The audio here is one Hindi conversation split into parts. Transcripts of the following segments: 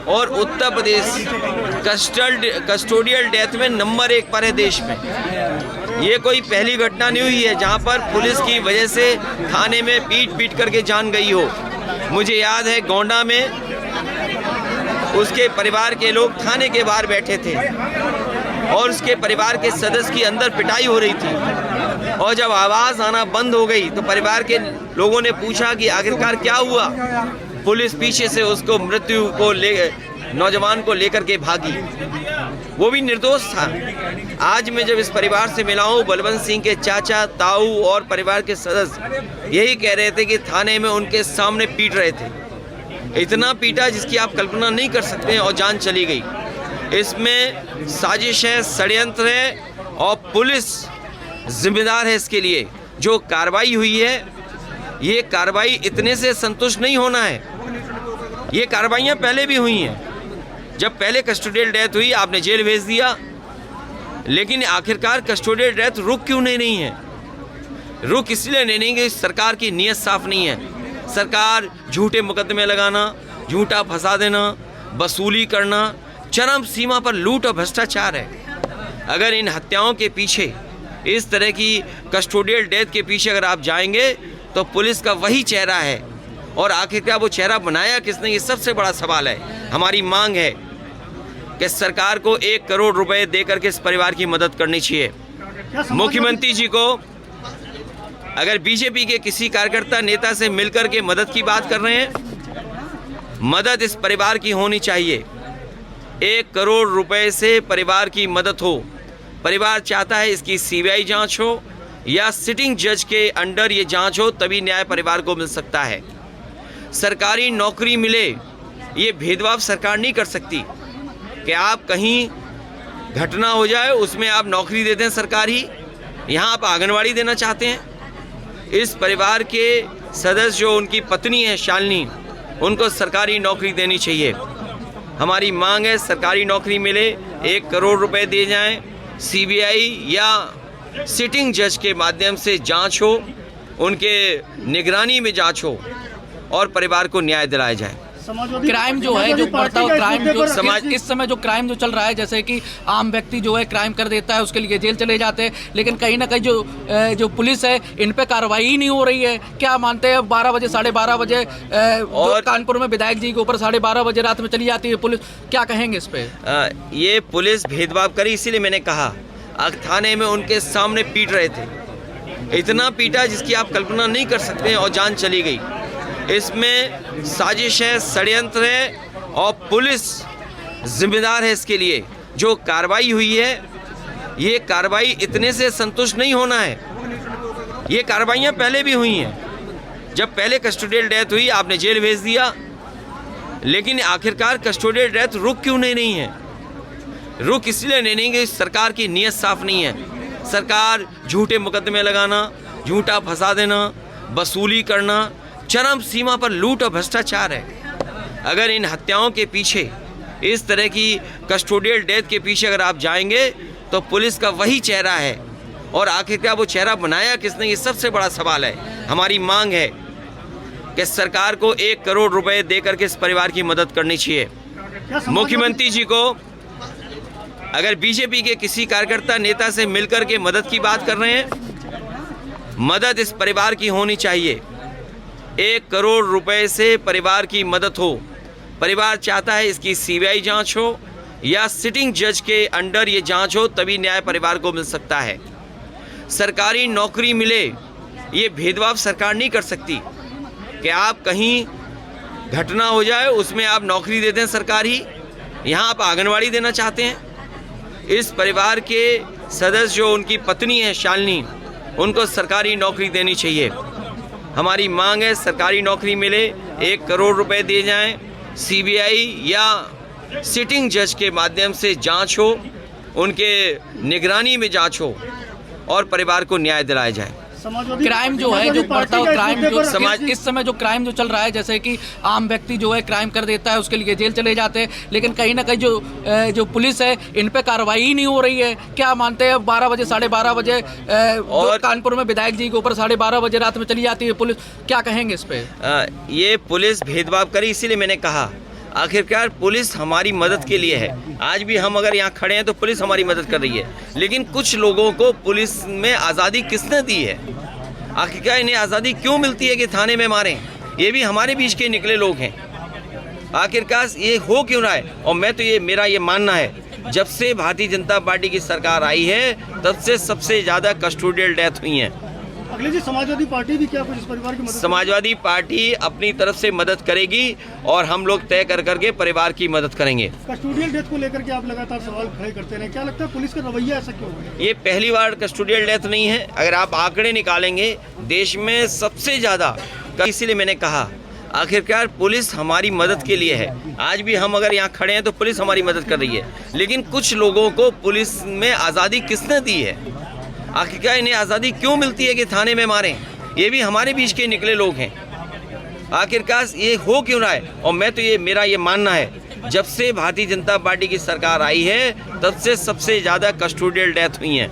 और उत्तर प्रदेश कस्टोडियल डेथ में नंबर 1 पर है देश में। ये कोई पहली घटना नहीं हुई है जहां पर पुलिस की वजह से थाने में पीट करके जान गई हो। मुझे याद है गोंडा में उसके परिवार के लोग थाने के बाहर बैठे थे और उसके परिवार के सदस्य की अंदर पिटाई हो रही थी, और जब आवाज़ आना बंद हो गई तो परिवार के लोगों ने पूछा कि आखिरकार क्या हुआ। पुलिस पीछे से उसको नौजवान को लेकर के भागी, वो भी निर्दोष था। आज मैं जब इस परिवार से मिला हूँ, बलवंत सिंह के चाचा, ताऊ और परिवार के सदस्य यही कह रहे थे कि थाने में उनके सामने पीट रहे थे, इतना पीटा जिसकी आप कल्पना नहीं कर सकते, और जान चली गई। इसमें साजिश है, षड्यंत्र है, और पुलिस जिम्मेदार है इसके लिए। जो कार्रवाई हुई है, ये कार्रवाई इतने से संतुष्ट नहीं होना है। ये कार्रवाइयाँ पहले भी हुई हैं। जब पहले कस्टोडियल डेथ हुई आपने जेल भेज दिया, लेकिन आखिरकार कस्टोडियल डेथ रुक क्यों नहीं है? रुक इसलिए नहीं कि सरकार की नीयत साफ नहीं है। सरकार झूठे मुकदमे लगाना, झूठा फंसा देना, वसूली करना, चरम सीमा पर लूट और भ्रष्टाचार है। अगर इन हत्याओं के पीछे, इस तरह की कस्टोडियल डेथ के पीछे अगर आप जाएंगे तो पुलिस का वही चेहरा है, और आखिरकार वो चेहरा बनाया किसने, ये सबसे बड़ा सवाल है। हमारी मांग है कि सरकार को 1 करोड़ रुपए देकर के इस परिवार की मदद करनी चाहिए। मुख्यमंत्री जी को अगर बीजेपी के किसी कार्यकर्ता नेता से मिलकर के मदद की बात कर रहे हैं, मदद इस परिवार की होनी चाहिए। 1 करोड़ रुपए से परिवार की मदद हो। परिवार चाहता है इसकी सीबीआई जांच हो या सिटिंग जज के अंडर ये जांच हो, तभी न्याय परिवार को मिल सकता है। सरकारी नौकरी मिले, ये भेदभाव सरकार नहीं कर सकती कि आप कहीं घटना हो जाए उसमें आप नौकरी दे दें सरकारी, यहाँ आप आंगनवाड़ी देना चाहते हैं। इस परिवार के सदस्य जो उनकी पत्नी है शालिनी, उनको सरकारी नौकरी देनी चाहिए। हमारी मांग है सरकारी नौकरी मिले, 1 करोड़ रुपए दिए जाएं, सीबीआई या सिटिंग जज के माध्यम से जांच हो, उनके निगरानी में जांच हो और परिवार को न्याय दिलाया जाए। क्राइम जो है, जो बढ़ता हुआ क्राइम जो समाज इस समय जो क्राइम जो चल रहा है, जैसे कि आम व्यक्ति जो है क्राइम कर देता है, उसके लिए जेल चले जाते हैं, लेकिन कहीं ना कहीं जो पुलिस है इन पे कार्रवाई ही नहीं हो रही है। क्या मानते हैं 12 बजे 12:30 बजे और कानपुर में विधायक जी के ऊपर 12:30 बजे रात में चली जाती है पुलिस, क्या कहेंगे इस पे? ये पुलिस भेदभाव करी, इसीलिए मैंने कहा थाने में उनके सामने पीट रहे थे, इतना पीटा जिसकी आप कल्पना नहीं कर सकते, और जान चली गई। इसमें साजिश है, षड्यंत्र है, और पुलिस जिम्मेदार है इसके लिए। जो कार्रवाई हुई है, ये कार्रवाई इतने से संतुष्ट नहीं होना है। ये कार्रवाइयाँ पहले भी हुई हैं। जब पहले कस्टोडियल डेथ हुई आपने जेल भेज दिया, लेकिन आखिरकार कस्टोडियल डेथ रुक क्यों नहीं है? रुक इसलिए नहीं कि सरकार की नीयत साफ नहीं है। सरकार झूठे मुकदमे लगाना, झूठा फंसा देना, वसूली करना, चरम सीमा पर लूट और भ्रष्टाचार है। अगर इन हत्याओं के पीछे, इस तरह की कस्टोडियल डेथ के पीछे अगर आप जाएंगे तो पुलिस का वही चेहरा है, और आखिरकार वो चेहरा बनाया किसने, ये सबसे बड़ा सवाल है। हमारी मांग है कि सरकार को 1 करोड़ रुपए देकर के इस परिवार की मदद करनी चाहिए। मुख्यमंत्री जी को अगर बीजेपी के किसी कार्यकर्ता नेता से मिलकर के मदद की बात कर रहे हैं, मदद इस परिवार की होनी चाहिए। 1 करोड़ रुपए से परिवार की मदद हो। परिवार चाहता है इसकी सीबीआई जांच हो या सिटिंग जज के अंडर ये जांच हो, तभी न्याय परिवार को मिल सकता है। सरकारी नौकरी मिले, ये भेदभाव सरकार नहीं कर सकती कि आप कहीं घटना हो जाए उसमें आप नौकरी दे दें सरकारी, यहाँ आप आंगनवाड़ी देना चाहते हैं। इस परिवार के सदस्य जो उनकी पत्नी है शालिनी, उनको सरकारी नौकरी देनी चाहिए। हमारी मांग है सरकारी नौकरी मिले, 1 करोड़ रुपए दिए जाएं, सीबीआई या सिटिंग जज के माध्यम से जांच हो, उनके निगरानी में जांच हो और परिवार को न्याय दिलाया जाए। क्राइम जो है, जो बढ़ता हुआ क्राइम जो समाज इस समय जो क्राइम जो चल रहा है, जैसे कि आम व्यक्ति जो है क्राइम कर देता है, उसके लिए जेल चले जाते हैं, लेकिन कहीं ना कहीं जो पुलिस है इन पे कार्रवाई ही नहीं हो रही है। क्या मानते हैं 12 बजे 12:30 बजे और कानपुर में विधायक जी के ऊपर 12:30 बजे रात में चली जाती है पुलिस, क्या कहेंगे इस पे? ये पुलिस भेदभाव करी, इसीलिए मैंने कहा आखिरकार पुलिस हमारी मदद के लिए है। आज भी हम अगर यहाँ खड़े हैं तो पुलिस हमारी मदद कर रही है, लेकिन कुछ लोगों को पुलिस में आज़ादी किसने दी है? आखिरकार इन्हें आज़ादी क्यों मिलती है कि थाने में मारें? ये भी हमारे बीच के निकले लोग हैं। आखिरकार ये हो क्यों रहा है? और मैं तो मेरा ये मानना है, जब से भारतीय जनता पार्टी की सरकार आई है तब से सबसे ज़्यादा कस्टोडियल डेथ हुई हैं। अखिलेश जी, समाजवादी पार्टी भी क्या कुछ इस परिवार की मदद? समाजवादी पार्टी अपनी तरफ से मदद करेगी और हम लोग तय कर करके परिवार की मदद करेंगे। कस्टोडियल डेथ को लेकर के आप लगातार सवाल खड़े करते रहे, क्या लगता है पुलिस का रवैया ऐसा क्यों है? ये पहली बार कस्टोडियल डेथ नहीं है। अगर आप आंकड़े निकालेंगे देश में सबसे ज़्यादा, इसीलिए मैंने कहा आखिरकार पुलिस हमारी मदद के लिए है। आज भी हम अगर यहाँ खड़े हैं तो पुलिस हमारी मदद कर रही है, लेकिन कुछ लोगों को पुलिस में आज़ादी किसने दी है? आखिरकार इन्हें आज़ादी क्यों मिलती है कि थाने में मारें? ये भी हमारे बीच के निकले लोग हैं। आखिरकार ये हो क्यों रहा है? और मैं तो मेरा ये मानना है, जब से भारतीय जनता पार्टी की सरकार आई है तब से सबसे ज़्यादा कस्टोडियल डेथ हुई हैं।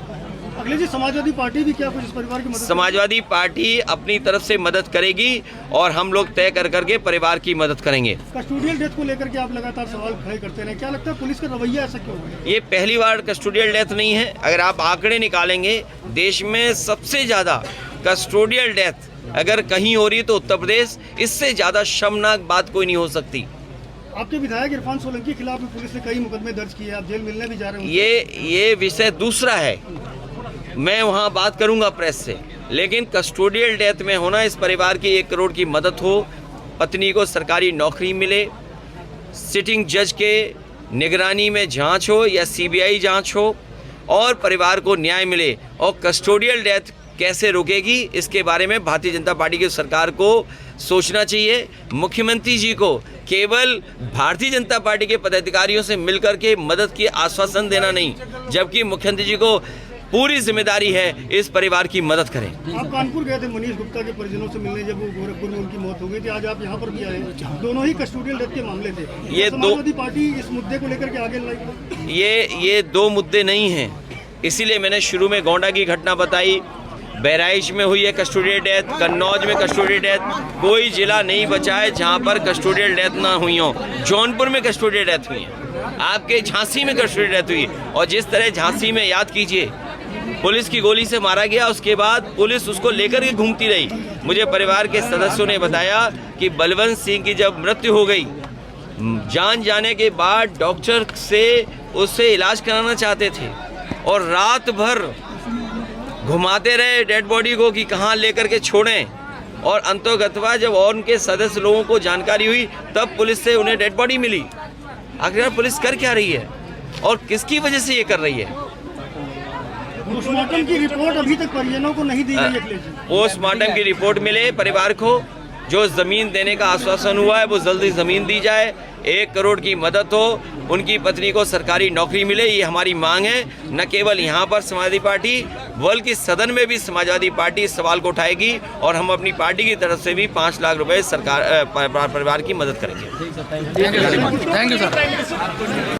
अखिलेश जी, समाजवादी पार्टी भी क्या कुछ इस परिवार की मदद? समाजवादी पार्टी अपनी तरफ से मदद करेगी और हम लोग तय कर करके परिवार की मदद करेंगे। कस्टोडियल डेथ को लेकर के आप लगातार सवाल खड़े करते रहे, क्या लगता है पुलिस का रवैया ऐसा क्यों है? ये पहली बार कस्टोडियल डेथ नहीं है। अगर आप आंकड़े निकालेंगे देश में सबसे ज़्यादा कस्टोडियल डेथ अगर कहीं हो रही है तो उत्तर प्रदेश। इससे ज़्यादा शर्मनाक बात कोई नहीं हो सकती। आपके विधायक इरफान सोलंकी के खिलाफ भी पुलिस ने कई मुकदमे दर्ज किए, आप जेल मिलने भी जा रहे हैं। ये विषय दूसरा है, मैं वहाँ बात करूँगा प्रेस से, लेकिन कस्टोडियल डेथ में होना, इस परिवार की 1 करोड़ की मदद हो, पत्नी को सरकारी नौकरी मिले, सिटिंग जज के निगरानी में जांच हो या सीबीआई जांच हो और परिवार को न्याय मिले। और कस्टोडियल डेथ कैसे रुकेगी, इसके बारे में भारतीय जनता पार्टी की सरकार को सोचना चाहिए। मुख्यमंत्री जी को केवल भारतीय जनता पार्टी के पदाधिकारियों से मिलकर के मदद की आश्वासन देना नहीं, जबकि मुख्यमंत्री जी को पूरी जिम्मेदारी है इस परिवार की मदद करें। आप कानपुर गए थे मनीष गुप्ता के परिजनों से मिलने, जब वो गोरखपुर में उनकी मौत हो गई थी। आज आप यहाँ पर भी आए, दोनों ही कस्टोडियल डेथ के मामले थे। ये समाजवादी पार्टी इस मुद्दे को लेकर के आगे लाई? ये 2 मुद्दे नहीं हैं, इसीलिए मैंने शुरू में गोंडा की घटना बताई, बहराइच में हुई है कस्टोडियल डेथ, कन्नौज में कस्टोडियल डेथ। कोई जिला नहीं बचा है जहाँ पर कस्टोडियल डेथ ना हुई हो। जौनपुर में कस्टोडियल डेथ हुई है, आपके झांसी में कस्टोडियल डेथ हुई है। और जिस तरह झांसी में याद कीजिए पुलिस की गोली से मारा गया, उसके बाद पुलिस उसको लेकर के घूमती रही। मुझे परिवार के सदस्यों ने बताया कि बलवंत सिंह की जब मृत्यु हो गई, जान जाने के बाद डॉक्टर से उससे इलाज कराना चाहते थे और रात भर घुमाते रहे डेड बॉडी को कि कहाँ लेकर के छोड़ें। और अंतोगत्वा जब और उनके सदस्य लोगों को जानकारी हुई तब पुलिस से उन्हें डेड बॉडी मिली। आखिर पुलिस कर क्या रही है और किसकी वजह से ये कर रही है? पोस्टमार्टम की रिपोर्ट अभी तक परिजनों को नहीं दी गई है। पोस्टमार्टम की रिपोर्ट मिले परिवार को, जो ज़मीन देने का आश्वासन हुआ है वो जल्दी ज़मीन दी जाए, 1 करोड़ की मदद हो, उनकी पत्नी को सरकारी नौकरी मिले, ये हमारी मांग है। न केवल यहाँ पर समाजवादी पार्टी बल्कि सदन में भी समाजवादी पार्टी इस सवाल को उठाएगी और हम अपनी पार्टी की तरफ से भी 5 लाख रुपए सरकार परिवार की मदद करेंगे। Thank you sir.